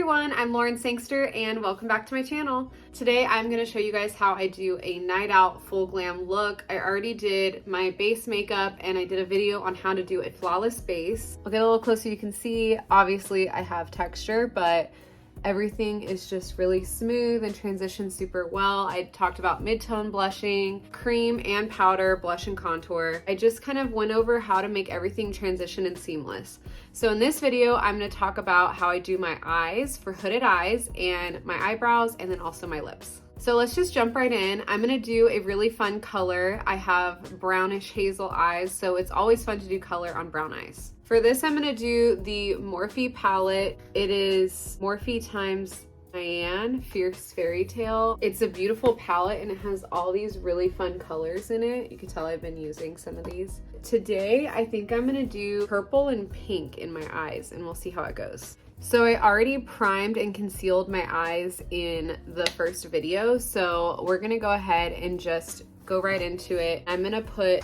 everyone, I'm Lauren Sangster and welcome back to my channel. Today I'm going to show you guys how I do a night out full glam look. I already did my base makeup and I did a video on how to do a flawless base. I'll get a little closer, you can see obviously I have texture, but everything is just really smooth and transitions super well. I talked about mid-tone blushing, cream and powder, blush and contour. I just kind of went over how to make everything transition and seamless. So in this video, I'm gonna talk about how I do my eyes for hooded eyes and my eyebrows and then also my lips. So let's just jump right in. I'm gonna do a really fun color. I have brownish hazel eyes, so it's always fun to do color on brown eyes. For this, I'm gonna do the Morphe palette. It is Morphe times Diane Fierce Fairy Tale. It's a beautiful palette and it has all these really fun colors in it. You can tell I've been using some of these. Today, I think I'm gonna do purple and pink in my eyes and we'll see how it goes. So I already primed and concealed my eyes in the first video, so we're gonna go ahead and just go right into it. I'm gonna put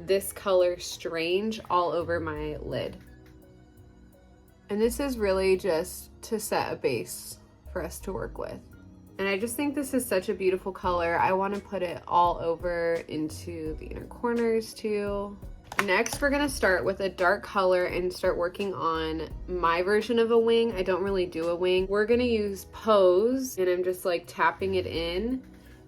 this color Strange all over my lid. And this is really just to set a base for us to work with. And I just think this is such a beautiful color. I want to put it all over into the inner corners too. Next, we're gonna start with a dark color and start working on my version of a wing. I don't really do a wing. We're gonna use Pose, and I'm just like tapping it in,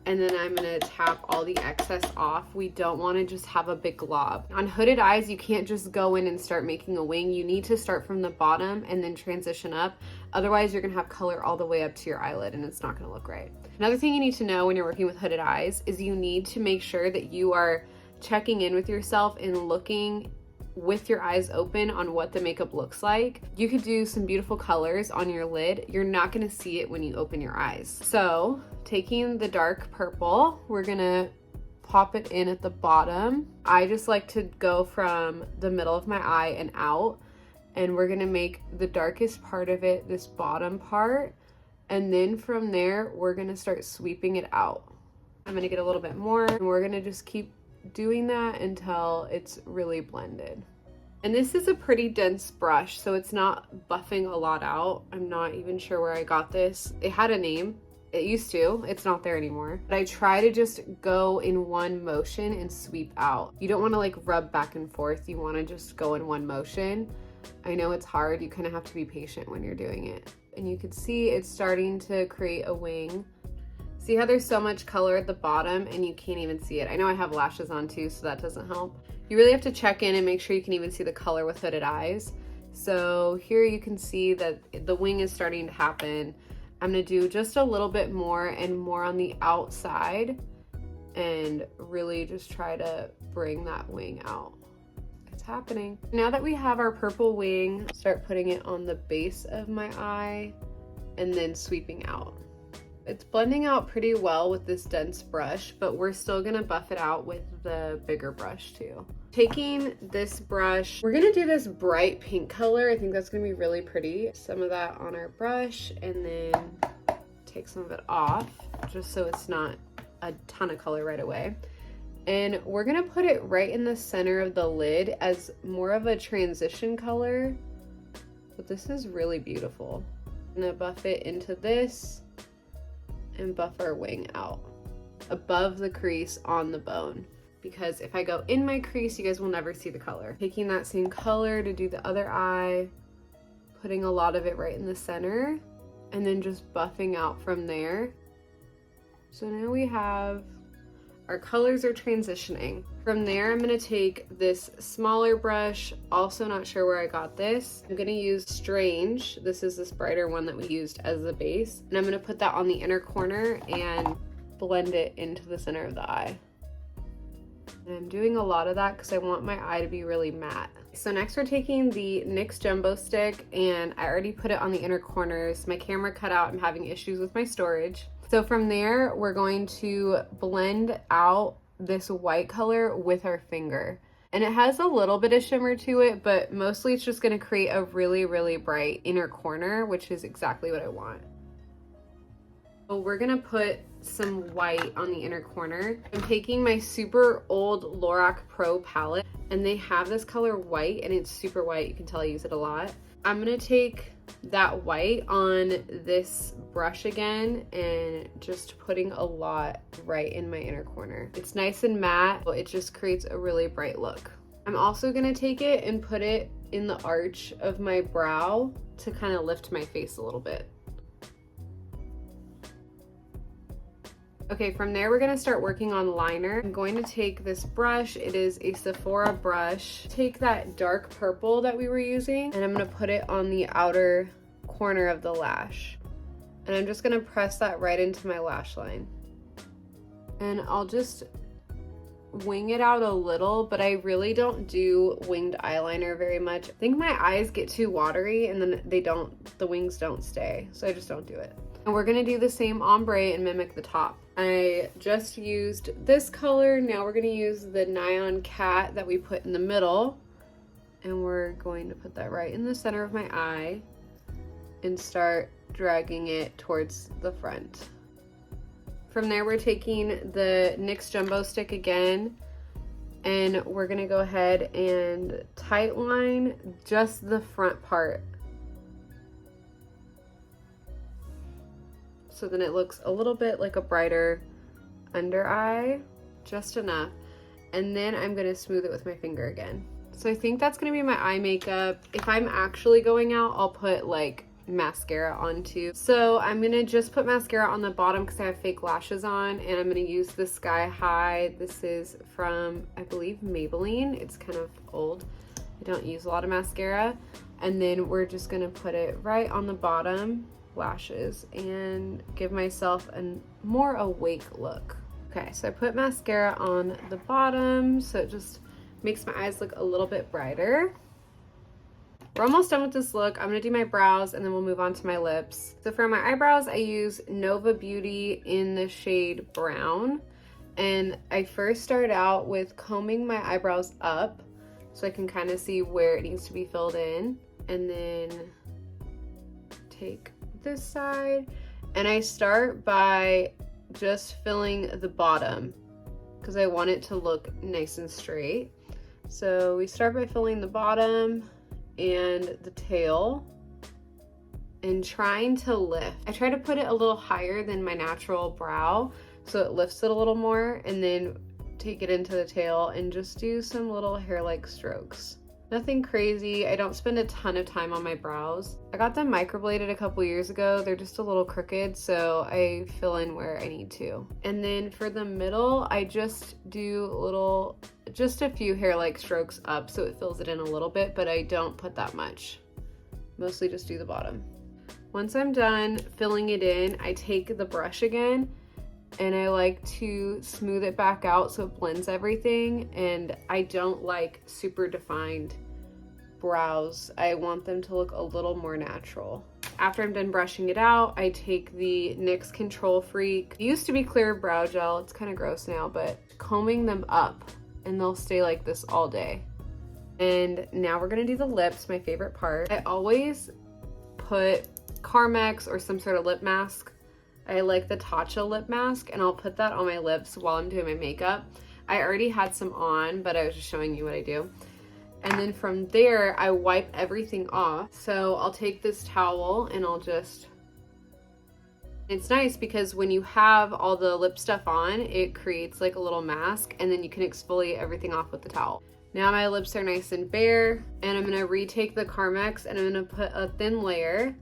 and then I'm gonna tap all the excess off. We don't wanna just have a big glob. On hooded eyes, you can't just go in and start making a wing. You need to start from the bottom and then transition up. Otherwise, you're gonna have color all the way up to your eyelid and it's not gonna look right. Another thing you need to know when you're working with hooded eyes is you need to make sure that you are checking in with yourself and looking with your eyes open on what the makeup looks like. You could do some beautiful colors on your lid. You're not gonna see it when you open your eyes. So taking the dark purple, we're gonna pop it in at the bottom. I just like to go from the middle of my eye and out, and we're gonna make the darkest part of it this bottom part, and then from there we're gonna start sweeping it out. I'm gonna get a little bit more and we're gonna just keep doing that until it's really blended. And this is a pretty dense brush, so it's not buffing a lot out. I'm not even sure where I got this. It had a name. It used to. It's not there anymore. But I try to just go in one motion and sweep out. You don't want to like rub back and forth. You want to just go in one motion. I know it's hard. You kind of have to be patient when you're doing it. And you can see it's starting to create a wing. See how there's so much color at the bottom and you can't even see it. I know I have lashes on too, so that doesn't help. You really have to check in and make sure you can even see the color with hooded eyes. So here you can see that the wing is starting to happen. I'm gonna do just a little bit more and more on the outside and really just try to bring that wing out. It's happening. Now that we have our purple wing, start putting it on the base of my eye and then sweeping out. It's blending out pretty well with this dense brush, but we're still gonna buff it out with the bigger brush too. Taking this brush, we're gonna do this bright pink color. I think that's gonna be really pretty. Some of that on our brush and then take some of it off just so it's not a ton of color right away. And we're gonna put it right in the center of the lid as more of a transition color, but this is really beautiful. I'm gonna buff it into this and buff our wing out above the crease on the bone, because if I go in my crease, you guys will never see the color. Taking that same color to do the other eye, putting a lot of it right in the center, and then just buffing out from there. So now we have our colors are transitioning. From there, I'm gonna take this smaller brush, also not sure where I got this. I'm gonna use Strange. This is this brighter one that we used as the base. And I'm gonna put that on the inner corner and blend it into the center of the eye. And I'm doing a lot of that because I want my eye to be really matte. So next we're taking the NYX Jumbo Stick, and I already put it on the inner corners. My camera cut out. I'm having issues with my storage. So from there, we're going to blend out this white color with our finger. And it has a little bit of shimmer to it, but mostly it's just gonna create a really, really bright inner corner, which is exactly what I want. So we're gonna put some white on the inner corner. I'm taking my super old Lorac Pro palette, and they have this color white, and it's super white. You can tell I use it a lot. I'm gonna take that white on this brush again and just putting a lot right in my inner corner. It's nice and matte, but it just creates a really bright look. I'm also gonna take it and put it in the arch of my brow to kind of lift my face a little bit. Okay, from there we're gonna start working on liner. I'm going to take this brush, it is a Sephora brush. Take that dark purple that we were using and I'm gonna put it on the outer corner of the lash. And I'm just gonna press that right into my lash line. And I'll just wing it out a little, but I really don't do winged eyeliner very much. I think my eyes get too watery and then the wings don't stay, so I just don't do it. And we're gonna do the same ombre and mimic the top. I just used this color. Now we're gonna use the Nyan Cat that we put in the middle. And we're going to put that right in the center of my eye and start dragging it towards the front. From there, we're taking the NYX Jumbo Stick again, and we're gonna go ahead and tight line just the front part. So then it looks a little bit like a brighter under eye, just enough. And then I'm gonna smooth it with my finger again. So I think that's gonna be my eye makeup. If I'm actually going out, I'll put like mascara on too. So I'm gonna just put mascara on the bottom because I have fake lashes on, and I'm gonna use the Sky High. This is from, I believe, Maybelline. It's kind of old. I don't use a lot of mascara. And then we're just gonna put it right on the bottom lashes and give myself a more awake look. Okay, so I put mascara on the bottom so it just makes my eyes look a little bit brighter. We're almost done with this look. I'm gonna do my brows and then we'll move on to my lips. So for my eyebrows, I use Nova Beauty in the shade Brown. And I first start out with combing my eyebrows up so I can kind of see where it needs to be filled in. And then take this side, and I start by just filling the bottom because I want it to look nice and straight. So we start by filling the bottom and the tail and trying to lift. I try to put it a little higher than my natural brow so it lifts it a little more, and then take it into the tail and just do some little hair-like strokes. Nothing crazy. I don't spend a ton of time on my brows. I got them microbladed a couple years ago. They're just a little crooked, so I fill in where I need to. And then for the middle, I just do just a few hair-like strokes up so it fills it in a little bit, but I don't put that much. Mostly just do the bottom. Once I'm done filling it in, I take the brush again and I like to smooth it back out so it blends everything. And I don't like super defined brows. I want them to look a little more natural. After I'm done brushing it out, I take the NYX Control Freak. It used to be clear brow gel. It's kind of gross now, but combing them up and they'll stay like this all day. And now we're gonna do the lips, my favorite part. I always put Carmex or some sort of lip mask. I like the Tatcha lip mask, and I'll put that on my lips while I'm doing my makeup. I already had some on, but I was just showing you what I do. And then from there, I wipe everything off. So I'll take this towel and I'll just, it's nice because when you have all the lip stuff on, it creates like a little mask, and then you can exfoliate everything off with the towel. Now my lips are nice and bare, and I'm gonna retake the Carmex and I'm gonna put a thin layer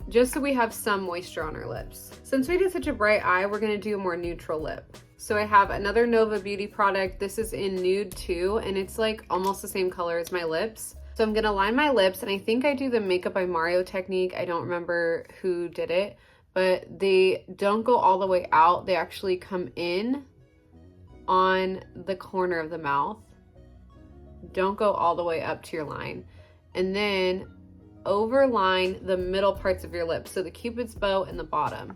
just so we have some moisture on our lips. Since we did such a bright eye, we're gonna do a more neutral lip. So I have another Nova Beauty product. This is in Nude 2, and it's like almost the same color as my lips. So I'm gonna line my lips, and I think I do the Makeup by Mario technique. I don't remember who did it, but they don't go all the way out. They actually come in on the corner of the mouth. Don't go all the way up to your line. And then overline the middle parts of your lips, so the Cupid's bow and the bottom.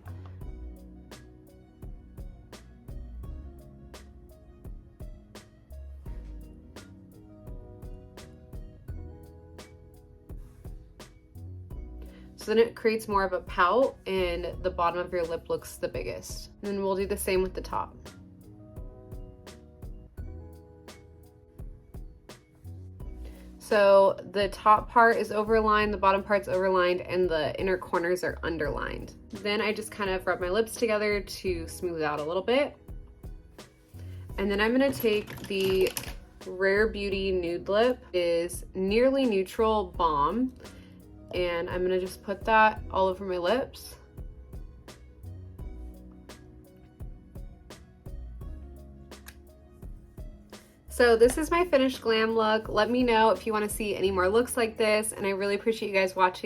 So then it creates more of a pout and the bottom of your lip looks the biggest. And then we'll do the same with the top. So So the top part is overlined, the bottom part's overlined, and the inner corners are underlined. Then I just kind of rub my lips together to smooth out a little bit. And then I'm gonna take the Rare Beauty Nude Lip. It is Nearly Neutral Balm. And I'm gonna just put that all over my lips. So this is my finished glam look. Let me know if you want to see any more looks like this, and I really appreciate you guys watching.